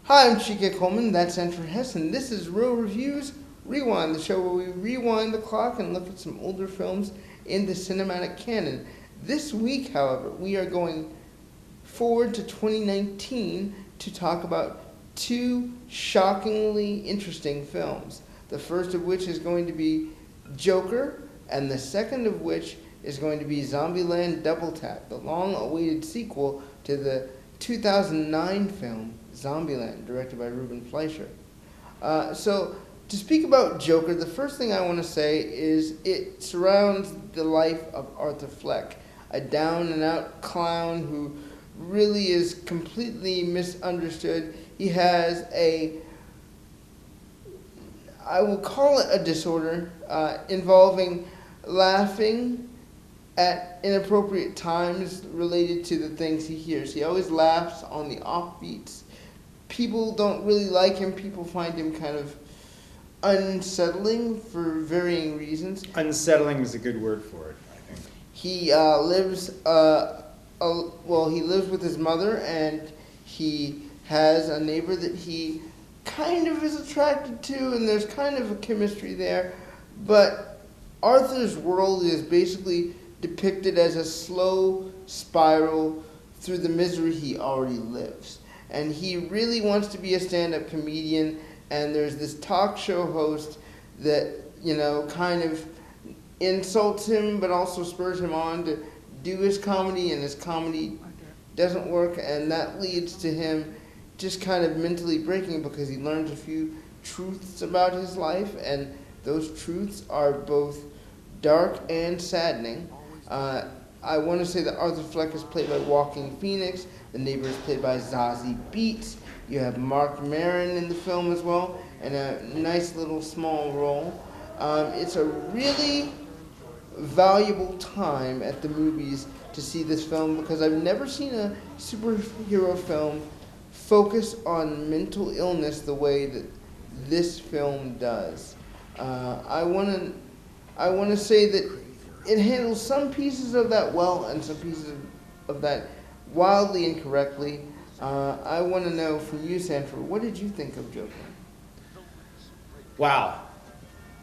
Hi, I'm Chike Coleman, that's Sanford and this is Real Reviews Rewind, the show where we rewind the clock and look at some older films in the cinematic canon. This week, however, we are going forward to 2019 to talk about two shockingly interesting films. The first of which is going to be Joker, and the second of which is going to be Zombieland Double Tap, the long-awaited sequel to the 2009 film Zombieland, directed by Ruben Fleischer. So, to speak about Joker, the first thing I want to say is it surrounds the life of Arthur Fleck, a down-and-out clown who really is completely misunderstood. He has I will call it a disorder involving laughing at inappropriate times related to the things he hears. He always laughs on the offbeats. People don't really like him. People find him kind of unsettling for varying reasons. Unsettling is a good word for it, I think. He lives with his mother, and he has a neighbor that he kind of is attracted to, and there's kind of a chemistry there. But Arthur's world is basically depicted as a slow spiral through the misery he already lives. And he really wants to be a stand-up comedian, and there's this talk show host that, kind of insults him but also spurs him on to do his comedy, and his comedy doesn't work, and that leads to him just kind of mentally breaking because he learns a few truths about his life, and those truths are both dark and saddening. I want to say that Arthur Fleck is played by Joaquin Phoenix. The neighbor is played by Zazie Beetz. You have Mark Maron in the film as well, and a nice little small role. It's a really valuable time at the movies to see this film because I've never seen a superhero film focus on mental illness the way that this film does. I want to say that it handles some pieces of that well and some pieces of that wildly incorrectly. I want to know from you, Sanford, what did you think of Joker? Wow.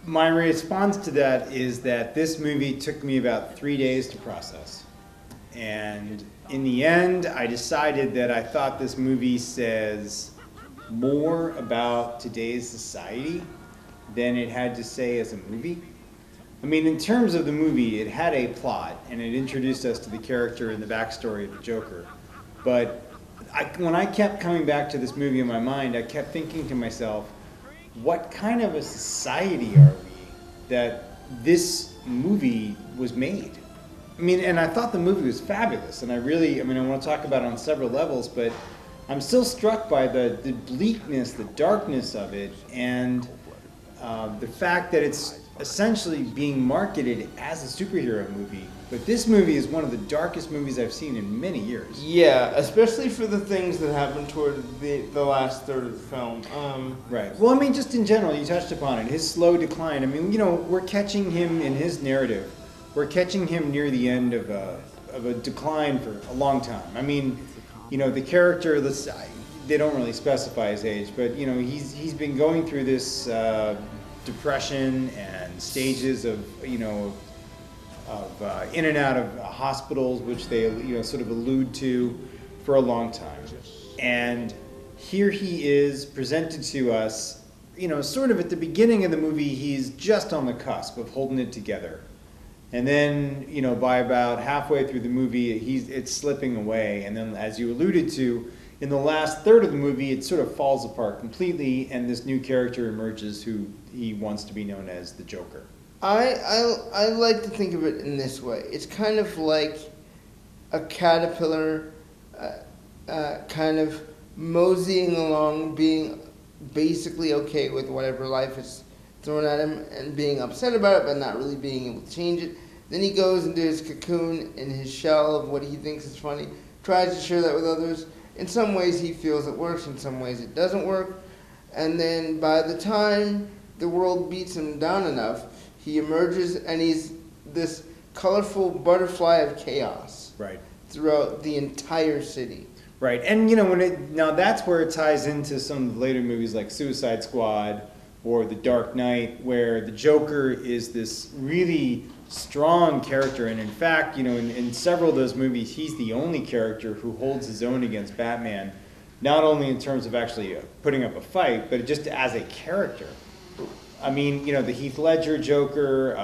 My response to that is that this movie took me about 3 days to process. And in the end, I decided that I thought this movie says more about today's society than it had to say as a movie. I mean, in terms of the movie, it had a plot, and it introduced us to the character and the backstory of the Joker. But when I kept coming back to this movie in my mind, I kept thinking to myself, what kind of a society are we that this movie was made? I mean, and I thought the movie was fabulous, and I want to talk about it on several levels, but I'm still struck by the bleakness, the darkness of it, and the fact that it's essentially being marketed as a superhero movie. But this movie is one of the darkest movies I've seen in many years. Yeah, especially for the things that happen toward the last third of the film. Right. Well, just in general, you touched upon it. His slow decline. We're catching him in his narrative. We're catching him near the end of a decline for a long time. The character, they don't really specify his age, but, he's been going through this depression and stages of in and out of hospitals, which they sort of allude to for a long time. And here he is presented to us, sort of at the beginning of the movie, he's just on the cusp of holding it together. And then, by about halfway through the movie, it's slipping away. And then, as you alluded to, in the last third of the movie, it sort of falls apart completely, and this new character emerges who he wants to be known as the Joker. I like to think of it in this way. It's kind of like a caterpillar kind of moseying along, being basically okay with whatever life is thrown at him and being upset about it, but not really being able to change it. Then he goes into his cocoon, in his shell of what he thinks is funny, tries to share that with others. In some ways he feels it works, in some ways it doesn't work. And then by the time the world beats him down enough, he emerges and he's this colorful butterfly of chaos. Right. Throughout the entire city. Right, and now that's where it ties into some of the later movies like Suicide Squad or The Dark Knight, where the Joker is this really strong character, and in fact, in several of those movies, he's the only character who holds his own against Batman, not only in terms of actually putting up a fight, but just as a character. I mean, the Heath Ledger Joker,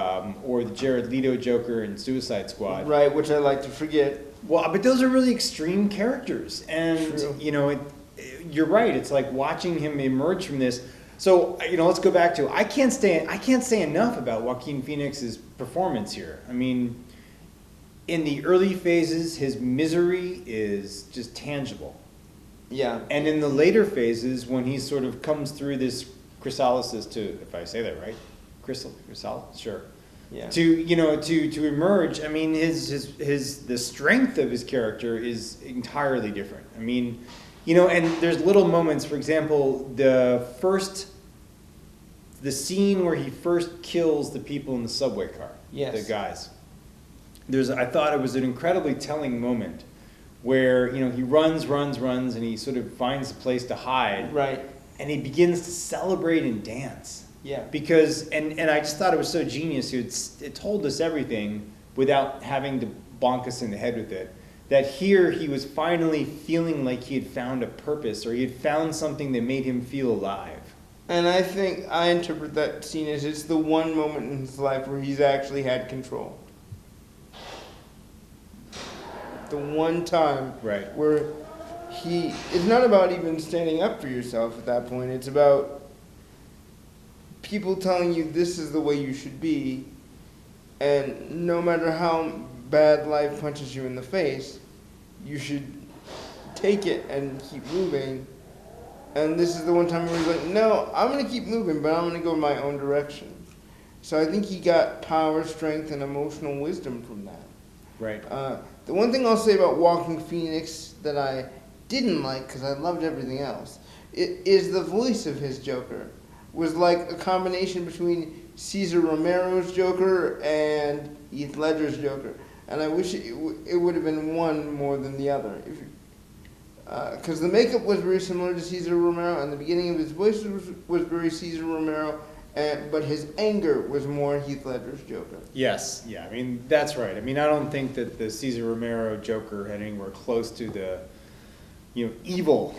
or the Jared Leto Joker in Suicide Squad. Right, which I like to forget. Well, but those are really extreme characters, and True. you're right. It's like watching him emerge from this. So let's go back to I can't say enough about Joaquin Phoenix's performance here. I mean, in the early phases, his misery is just tangible. Yeah. And in the later phases, when he sort of comes through this chrysalis, if I say that right, chrysalis, sure. Yeah. To emerge, I mean, the strength of his character is entirely different. I mean, and there's little moments. For example, the scene where he first kills the people in the subway car. Yes. The guys. I thought it was an incredibly telling moment where he runs, and he sort of finds a place to hide. Right. And he begins to celebrate and dance. Yeah. Because, and I just thought it was so genius. It told us everything without having to bonk us in the head with it. That here he was finally feeling like he had found a purpose, or he had found something that made him feel alive. And I think I interpret that scene as it's the one moment in his life where he's actually had control. The one time Right. where it's not about even standing up for yourself at that point. It's about people telling you this is the way you should be, and no matter how bad life punches you in the face, you should take it and keep moving. And this is the one time where he's like, no, I'm going to keep moving, but I'm going to go in my own direction. So I think he got power, strength, and emotional wisdom from that. Right. The one thing I'll say about Walking Phoenix that I didn't like, because I loved everything else, is the voice of his Joker. Was like a combination between Cesar Romero's Joker and Heath Ledger's Joker. And I wish it would have been one more than the other. Because the makeup was very similar to Cesar Romero, and the beginning of his voice was very Cesar Romero, but his anger was more Heath Ledger's Joker. Yes. Yeah. I mean, that's right. I mean, I don't think that the Cesar Romero Joker had anywhere close to the, evil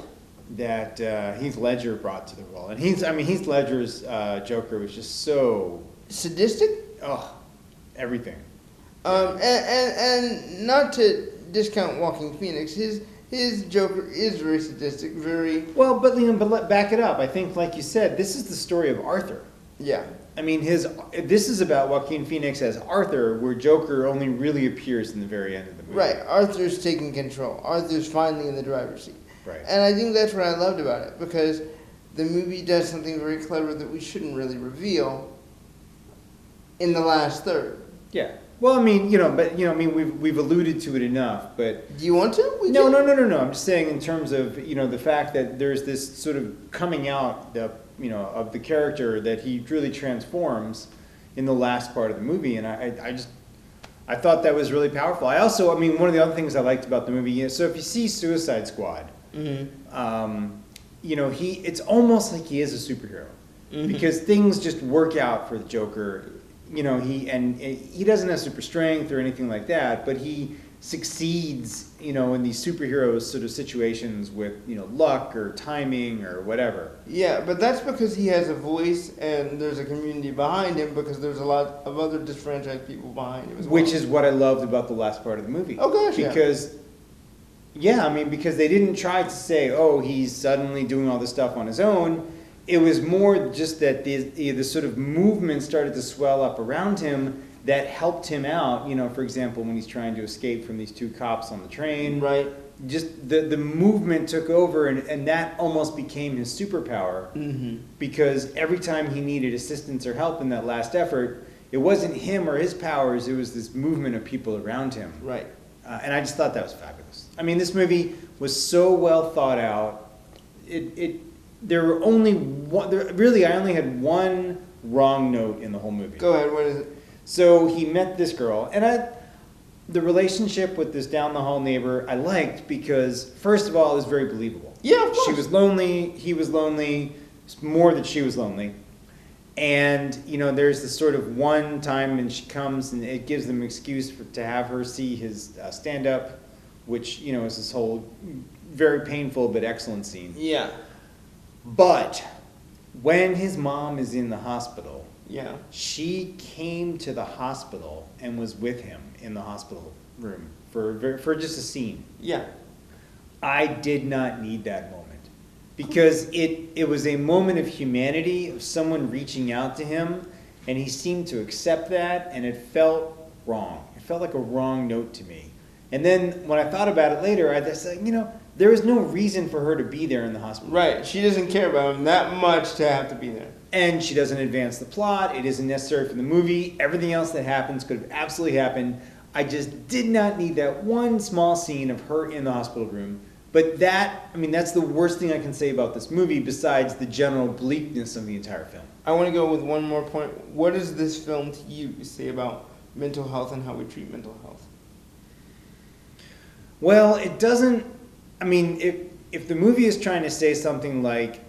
that Heath Ledger brought to the role. And Heath Ledger's Joker was just so Sadistic? Oh, everything. And not to discount Walking Phoenix, his Joker is very sadistic, very... Well, but back it up. I think, like you said, this is the story of Arthur. Yeah. I mean, this is about Joaquin Phoenix as Arthur, where Joker only really appears in the very end of the movie. Right. Arthur's taking control. Arthur's finally in the driver's seat. Right. And I think that's what I loved about it, because the movie does something very clever that we shouldn't really reveal in the last third. Yeah. Well, I mean, we've alluded to it enough, but... Do you want to? No. I'm just saying in terms of, the fact that there's this sort of coming out, of the character that he really transforms in the last part of the movie, and I thought that was really powerful. I also, one of the other things I liked about the movie, so if you see Suicide Squad, Mm-hmm. It's almost like he is a superhero, because things just work out for the Joker. He doesn't have super strength or anything like that, but he succeeds, in these superhero sort of situations with, luck or timing or whatever. Yeah, but that's because he has a voice and there's a community behind him, because there's a lot of other disfranchised people behind him as well. Which is what I loved about the last part of the movie. Oh gosh, because because they didn't try to say, oh, he's suddenly doing all this stuff on his own. It was more just that the sort of movement started to swell up around him that helped him out. For example, when he's trying to escape from these two cops on the train. Right. Just the movement took over, and that almost became his superpower. Mm-hmm. Because every time he needed assistance or help in that last effort, it wasn't him or his powers, it was this movement of people around him. Right. And I just thought that was fabulous. This movie was so well thought out. There were only one. I only had one wrong note in the whole movie. Go ahead. What is it? So he met this girl, and the relationship with this down the hall neighbor I liked because, first of all, it was very believable. Yeah, of course. She was lonely, he was lonely, it's more that she was lonely. And, you know, there's this sort of one time and she comes and it gives them an excuse to have her see his stand-up, which, you know, is this whole very painful but excellent scene. Yeah. But when his mom is in the hospital, Yeah. she came to the hospital and was with him in the hospital room for just a scene. Yeah. I did not need that moment because it was a moment of humanity, of someone reaching out to him, and he seemed to accept that, and it felt wrong. It felt like a wrong note to me. And then when I thought about it later, I just said, you know, there was no reason for her to be there in the hospital. Right. She doesn't care about him that much to have to be there. And she doesn't advance the plot. It isn't necessary for the movie. Everything else that happens could have absolutely happened. I just did not need that one small scene of her in the hospital room. But that, I mean, that's the worst thing I can say about this movie besides the general bleakness of the entire film. I want to go with one more point. What does this film to you say about mental health and how we treat mental health? Well, it doesn't, I mean, if the movie is trying to say something like,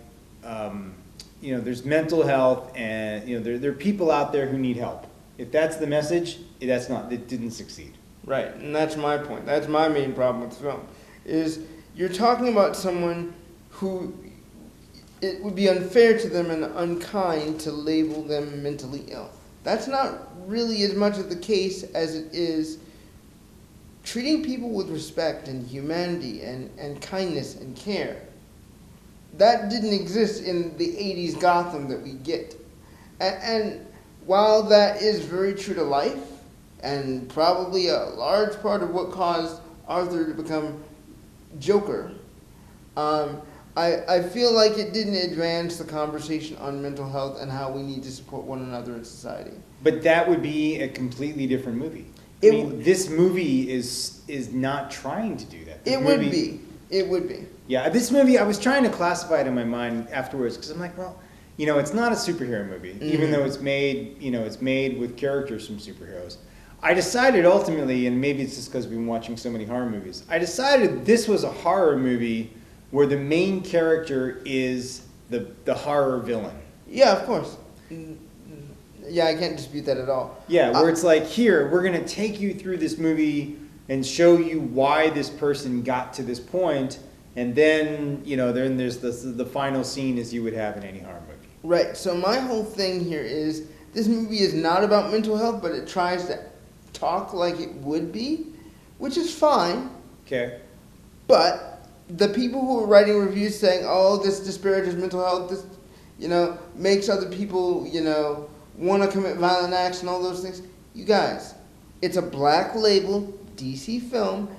you know, there's mental health and, you know, there are people out there who need help. If that's the message, it didn't succeed. Right, and that's my point. That's my main problem with the film, is you're talking about someone who it would be unfair to them and unkind to label them mentally ill. That's not really as much of the case as it is treating people with respect and humanity and kindness and care. That didn't exist in the 80s Gotham that we get. And while that is very true to life, and probably a large part of what caused Arthur to become Joker, I feel like it didn't advance the conversation on mental health and how we need to support one another in society. But that would be a completely different movie. I mean, this movie is not trying to do that. It would be. Yeah, this movie, I was trying to classify it in my mind afterwards because I'm like, well, you know, it's not a superhero movie, even though it's made, you know, it's made with characters from superheroes. I decided ultimately, and maybe it's just because we've been watching so many horror movies, I decided this was a horror movie where the main character is the horror villain. Yeah, of course. Yeah, I can't dispute that at all. Yeah, where it's like, here, we're going to take you through this movie and show you why this person got to this point, and then, you know, then there's the final scene as you would have in any horror movie. Right, so my whole thing here is, this movie is not about mental health, but it tries to talk like it would be, which is fine. Okay. But the people who are writing reviews saying, oh, this disparages mental health, this, you know, makes other people, you know, want to commit violent acts and all those things. You guys, it's a black label DC film.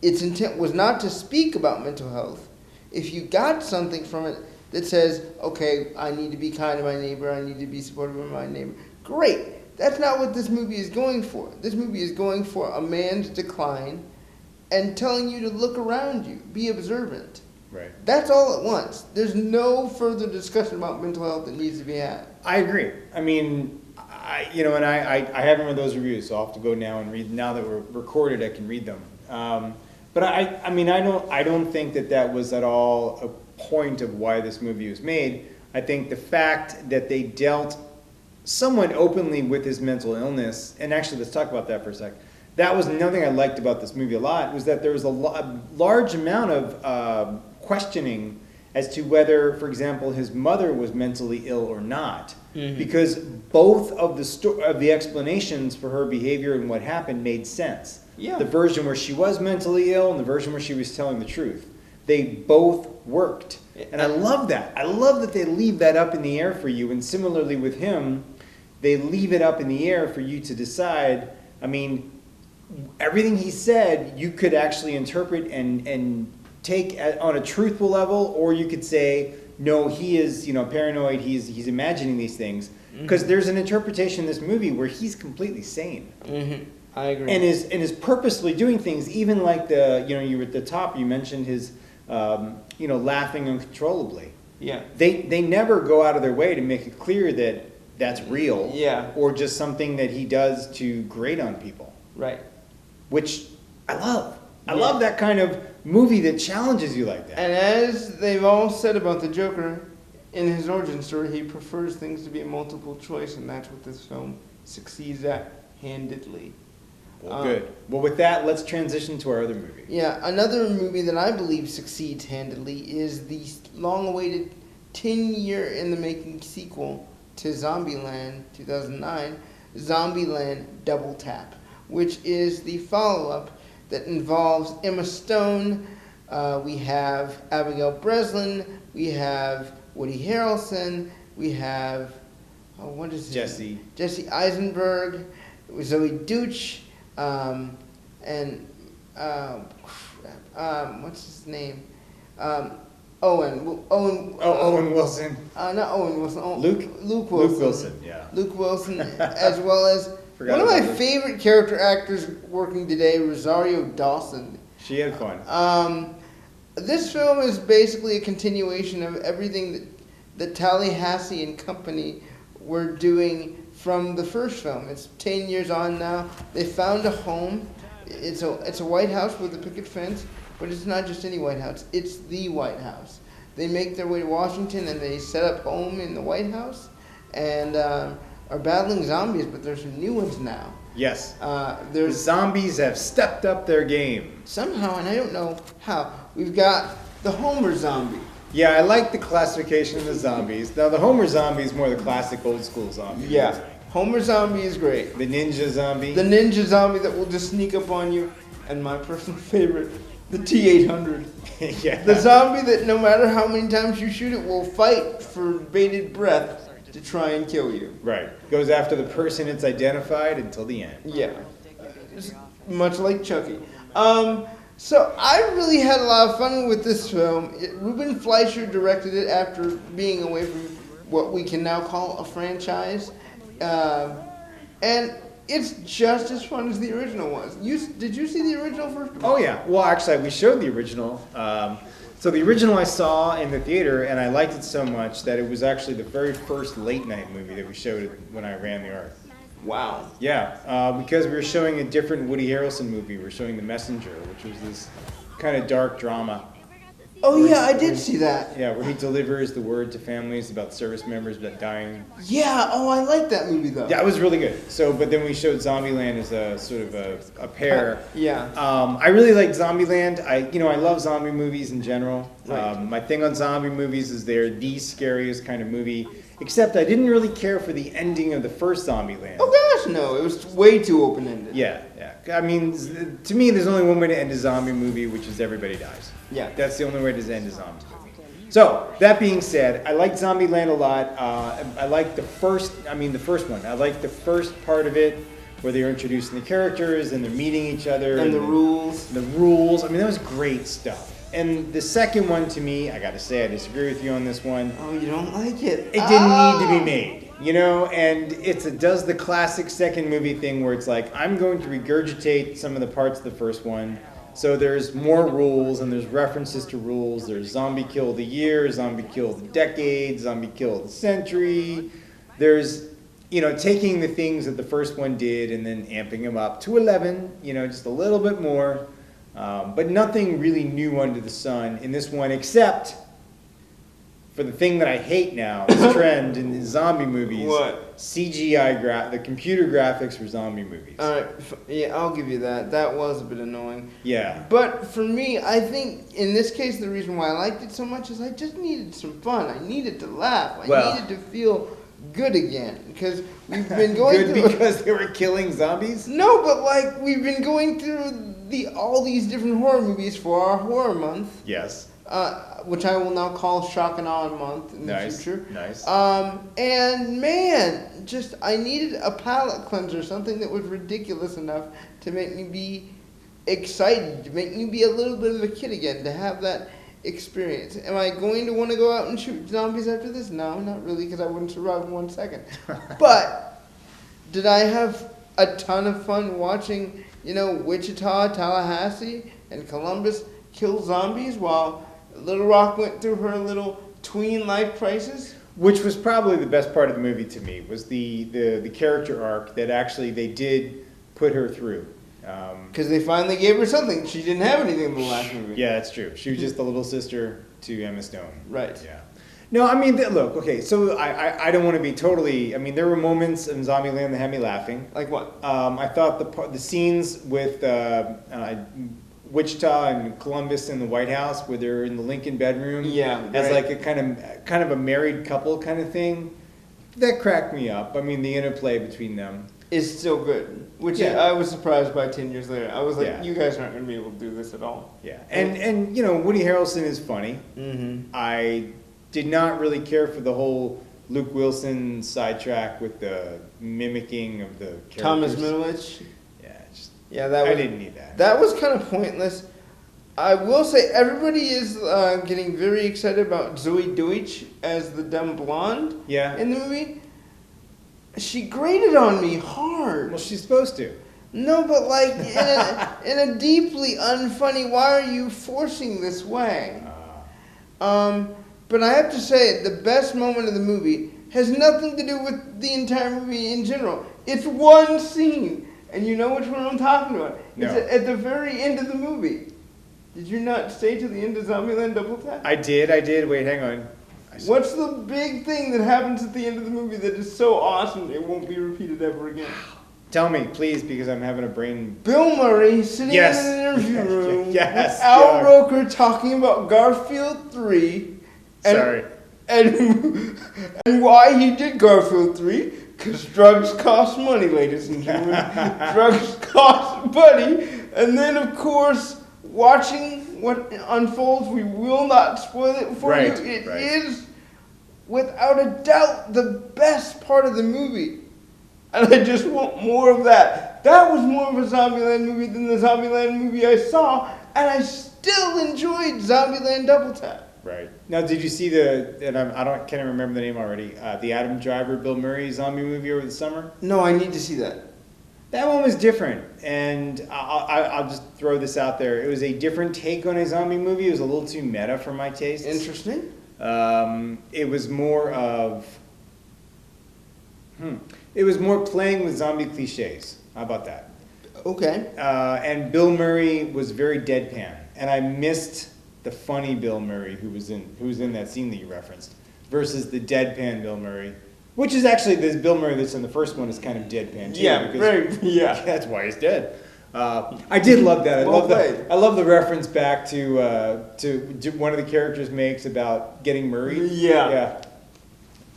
Its intent was not to speak about mental health. If you got something from it that says, okay, I need to be kind to my neighbor, I need to be supportive of my neighbor, great. That's not what this movie is going for. This movie is going for a man's decline and telling you to look around you, be observant. Right. That's all at once. There's no further discussion about mental health that needs to be had. I agree. I mean, I haven't read those reviews, so I'll have to go now and read. Now that we're recorded, I can read them. But I mean, I don't think that was at all a point of why this movie was made. I think the fact that they dealt somewhat openly with his mental illness, and actually, let's talk about that for a sec. That was another thing I liked about this movie a lot, was that there was a large amount of questioning as to whether, for example, his mother was mentally ill or not. Mm-hmm. Because both of the explanations for her behavior and what happened made sense. Yeah. The version where she was mentally ill and the version where she was telling the truth. They both worked. And I love that. I love that they leave that up in the air for you. And similarly with him, they leave it up in the air for you to decide. I mean, everything he said, you could actually interpret and take on a truthful level, or you could say, no, he is, paranoid. He's imagining these things, because there's an interpretation in this movie where he's completely sane. Mm-hmm. I agree. And is purposely doing things, even like you were at the top. You mentioned his, laughing uncontrollably. Yeah. They never go out of their way to make it clear that that's real. Yeah. Or just something that he does to grate on people. Right. which I love. I love that kind of movie that challenges you like that. And as they've all said about the Joker, in his origin story, he prefers things to be a multiple choice, and that's what this film succeeds at handedly. Well, good. Well, with that, let's transition to our other movie. Yeah, another movie that I believe succeeds handedly is the long-awaited 10-year-in-the-making sequel to Zombieland 2009, Zombieland Double Tap, which is the follow-up that involves Emma Stone, we have Abigail Breslin, we have Woody Harrelson, we have, Jesse Eisenberg, Zoe Deutsch, and what's his name? Owen Wilson. Not Owen Wilson. Luke Wilson. Luke Wilson, yeah. Luke Wilson, as well as one of my favorite character actors working today, Rosario Dawson. She had fun. This film is basically a continuation of everything that Tallahassee and company were doing from the first film. It's 10 years on now. They found a home. It's a White House with a picket fence, but it's not just any White House. It's the White House. They make their way to Washington and they set up home in the White House and are battling zombies, but there's some new ones now. Yes. The zombies have stepped up their game. Somehow, and I don't know how. We've got the Homer zombie. Yeah, I like the classification of the zombies. Now, the Homer zombie is more the classic old school zombie. Yeah. Homer zombie is great. The ninja zombie. The ninja zombie that will just sneak up on you. And my personal favorite, the T-800. Yeah. The zombie that no matter how many times you shoot it will fight for bated breath to try and kill you. Right. Goes after the person it's identified until the end. Yeah. Much like Chucky. So I really had a lot of fun with this film. Ruben Fleischer directed it after being away from what we can now call a franchise. And it's just as fun as the original was. Did you see the original first? Oh yeah. Well, actually, we showed the original. So the original I saw in the theater, and I liked it so much that it was actually the very first late night movie that we showed when I ran the art. Wow. Yeah, because we were showing a different Woody Harrelson movie. We were showing The Messenger, which was this kind of dark drama. Oh yeah, I did see that. Yeah, where he delivers the word to families about service members that dying. Yeah, oh, I like that movie though. Yeah, it was really good. So, but then we showed Zombieland as a sort of a pair. Yeah. I really liked Zombieland. I love zombie movies in general. Right. My thing on zombie movies is they're the scariest kind of movie. Except I didn't really care for the ending of the first Zombieland. Oh gosh, no, it was way too open-ended. Yeah. I mean, to me, there's only one way to end a zombie movie, which is everybody dies. Yeah. That's the only way to end a zombie movie. So, that being said, I liked Zombieland a lot. I liked the first one. I liked the first part of it, where they were introducing the characters, and they're meeting each other. And the rules. The rules. I mean, that was great stuff. And the second one, to me, I gotta say, I disagree with you on this one. Oh, you don't like it? It didn't need to be made, and it does the classic second movie thing where it's like, I'm going to regurgitate some of the parts of the first one. So there's more rules, and there's references to rules. There's zombie kill of the year, zombie kill of the decade, zombie kill of the century. There's, taking the things that the first one did and then amping them up to 11, just a little bit more. But nothing really new under the sun in this one, except for the thing that I hate now, this trend in the zombie movies. What? CGI, the computer graphics for zombie movies. Alright, yeah, I'll give you that. That was a bit annoying. Yeah. But for me, I think in this case, the reason why I liked it so much is I just needed some fun. I needed to laugh. I needed to feel good again. Because we've been going good through... because they were killing zombies? No, but we've been going through all these different horror movies for our horror month. Yes. Which I will now call Shock and Awe month in the future. Nice. And man, I needed a palate cleanser, something that was ridiculous enough to make me be excited, to make me be a little bit of a kid again, to have that experience. Am I going to want to go out and shoot zombies after this? No, not really, because I wouldn't survive in 1 second. But did I have a ton of fun watching, Wichita, Tallahassee, and Columbus kill zombies while Little Rock went through her little tween life crisis? Which was probably the best part of the movie to me, was the character arc that actually they did put her through. Because they finally gave her something. She didn't have anything in the last movie. Yeah, that's true. She was just the little sister to Emma Stone. Right. Yeah. No, I mean, look, okay, so I don't want to be totally, I mean, there were moments in Zombieland that had me laughing. Like what? I thought the scenes with Wichita and Columbus in the White House, where they're in the Lincoln bedroom, as like a kind of a married couple kind of thing, that cracked me up. I mean, the interplay between them is still good, which I was surprised by 10 years later. I was like, you guys aren't going to be able to do this at all. Yeah, and you know, Woody Harrelson is funny. Mm-hmm. I did not really care for the whole Luke Wilson sidetrack with the mimicking of the characters. Thomas Middleditch. Yeah, I didn't need that. That was kind of pointless. I will say everybody is getting very excited about Zoe Deutsch as the dumb blonde in the movie. She grated on me hard. Well, she's supposed to. No, but like in a deeply unfunny, why are you forcing this way? But I have to say, the best moment of the movie has nothing to do with the entire movie in general. It's one scene. And you know which one I'm talking about. No. It's at the very end of the movie. Did you not stay to the end of Zombieland Double Tap? I did. Wait, hang on. What's the big thing that happens at the end of the movie that is so awesome it won't be repeated ever again? Tell me, please, because I'm having a brain... Bill Murray sitting in an interview room with Al Roker talking about Garfield 3. And why he did Garfield 3. Because drugs cost money, ladies and gentlemen. Drugs cost money. And then, of course, watching what unfolds, we will not spoil it for you. It is, without a doubt, the best part of the movie. And I just want more of that. That was more of a Zombieland movie than the Zombieland movie I saw. And I still enjoyed Zombieland Double Tap. Right. Now, did you see can't remember the name already, the Adam Driver, Bill Murray zombie movie over the summer? No, I need to see that. That one was different, and I'll just throw this out there. It was a different take on a zombie movie. It was a little too meta for my taste. Interesting. It was more of... It was more playing with zombie cliches. How about that? Okay. And Bill Murray was very deadpan, and I missed... the funny Bill Murray who was in that scene that you referenced, versus the deadpan Bill Murray, which is actually this Bill Murray that's in the first one is kind of deadpan too. Yeah, that's why he's dead. I did love that. I love the reference back to one of the characters makes about getting Murray. Yeah.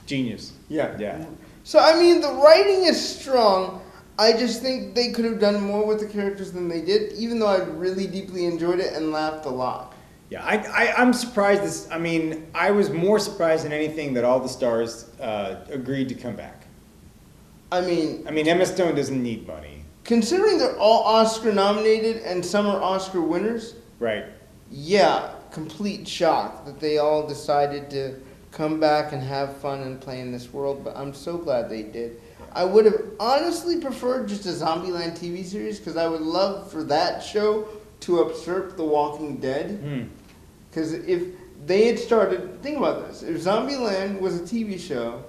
Genius. Yeah. So I mean, the writing is strong. I just think they could have done more with the characters than they did, even though I really deeply enjoyed it and laughed a lot. Yeah, I'm surprised. I was more surprised than anything that all the stars agreed to come back. I mean, Emma Stone doesn't need money. Considering they're all Oscar nominated and some are Oscar winners. Right. Yeah, complete shock that they all decided to come back and have fun and play in this world, but I'm so glad they did. I would have honestly preferred just a Zombieland TV series because I would love for that show to usurp The Walking Dead. Because if they had started, think about this, if Zombieland was a TV show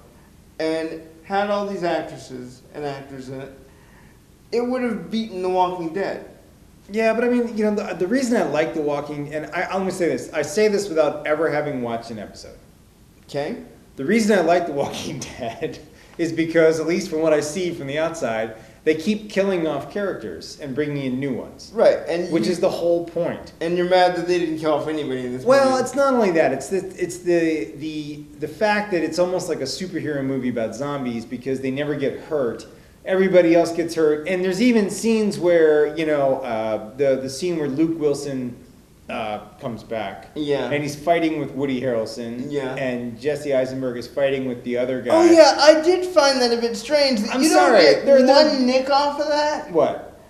and had all these actresses and actors in it, it would have beaten The Walking Dead. Yeah, but I mean, you know, the reason I like The Walking, and I'm going to say this, I say this without ever having watched an episode. Okay. The reason I like The Walking Dead is because, at least from what I see from the outside, they keep killing off characters and bringing in new ones. Right. Which is the whole point. And you're mad that they didn't kill off anybody in this movie. Well, it's not only that. It's the fact that it's almost like a superhero movie about zombies because they never get hurt. Everybody else gets hurt. And there's even scenes where, you know, the scene where Luke Wilson comes back. Yeah. And he's fighting with Woody Harrelson. Yeah. And Jesse Eisenberg is fighting with the other guy. Oh, yeah, I did find that a bit strange. I'm sorry. You don't get one nick off of that? What?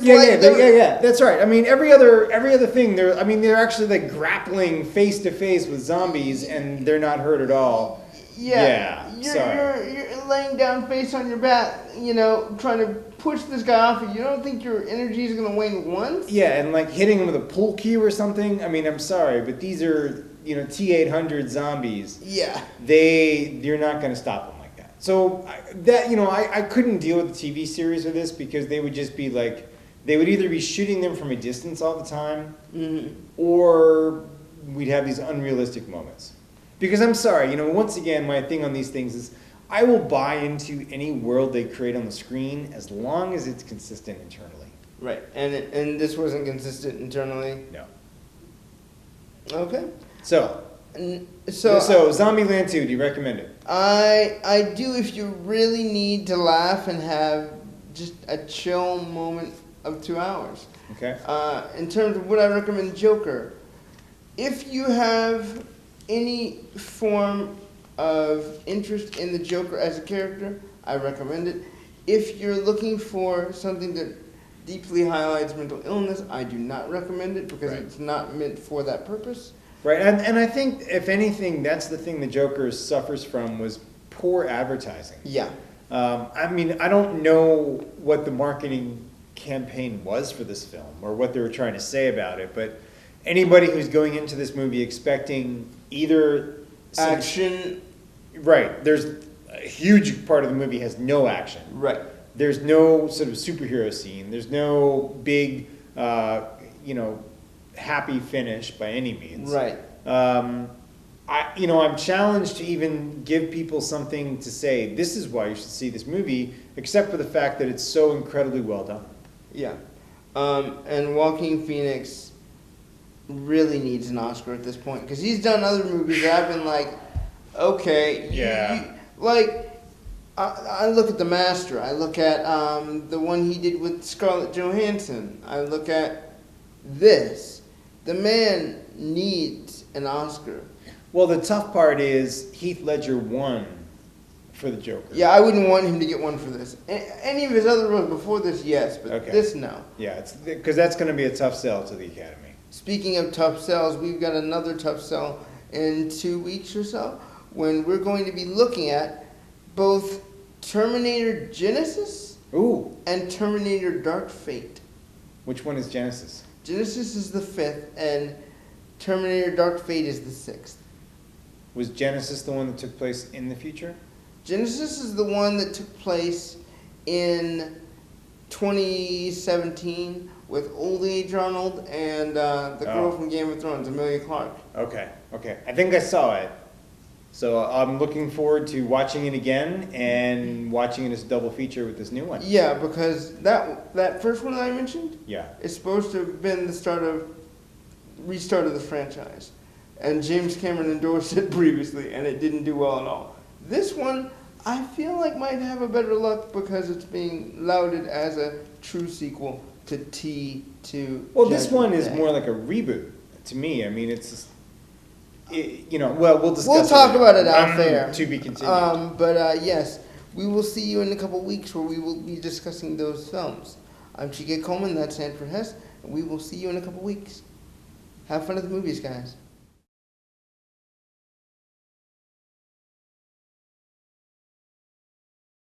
Yeah, that's right. I mean, every other thing, they're actually like grappling face to face with zombies, and they're not hurt at all. Yeah. You're laying down face on your back, you know, trying to push this guy off you. You don't think your energy is going to wane once? Yeah, and like hitting him with a pool cue or something. I mean, I'm sorry, but these are, you know, T-800 zombies. Yeah. You're not going to stop them like that. So I couldn't deal with the TV series with this because they would just be like they would either be shooting them from a distance all the time, Mhm. or we'd have these unrealistic moments. Because I'm sorry, once again, my thing on these things is I will buy into any world they create on the screen as long as it's consistent internally. Right, and this wasn't consistent internally. No. Okay. So So Zombieland 2, do you recommend it? I do if you really need to laugh and have just a chill moment of 2 hours. Okay. In terms of what I recommend, Joker. If you have any form of interest in the Joker as a character, I recommend it. If you're looking for something that deeply highlights mental illness, I do not recommend it because Right. it's not meant for that purpose. Right, and I think, if anything, that's the thing the Joker suffers from was poor advertising. Yeah. I mean, I don't know what the marketing campaign was for this film or what they were trying to say about it, but anybody who's going into this movie expecting either Action. right, there's a huge part of the movie has no action. Right. There's no sort of superhero scene. There's no big, happy finish by any means. Right. I'm challenged to even give people something to say, this is why you should see this movie, except for the fact that it's so incredibly well done. Yeah. And Joaquin Phoenix really needs an Oscar at this point because he's done other movies that I've been like, okay. Yeah. I look at The Master. I look at the one he did with Scarlett Johansson. I look at this. The man needs an Oscar. Well, the tough part is Heath Ledger won for the Joker. Yeah, I wouldn't want him to get one for this. Any of his other roles before this, yes, but Okay. this, no. Yeah, it's because that's going to be a tough sell to the Academy. Speaking of tough sells, we've got another tough sell in 2 weeks or so when we're going to be looking at both Terminator Genesis Ooh, and Terminator Dark Fate. which one is Genesis? Genesis is the 5th and Terminator Dark Fate is the 6th. Was Genesis the one that took place in the future? Genesis is the one that took place in 2017 with Old Age Arnold and the girl from Game of Thrones, Emilia Clarke. Okay. I think I saw it. So I'm looking forward to watching it again and watching it as a double feature with this new one. Yeah, because that first one that I mentioned Yeah. is supposed to have been the restart of the franchise. And James Cameron endorsed it previously, and it didn't do well at all. This one, I feel like might have a better luck because it's being lauded as a true sequel to T2. Well, this one is Day. more like a reboot to me. I mean, it's just, we'll discuss. We'll talk about it out there. To be continued. But yes, we will see you in a couple weeks where we will be discussing those films. I'm Chike Coleman, that's Sanford Hess, and we will see you in a couple weeks. Have fun at the movies, guys.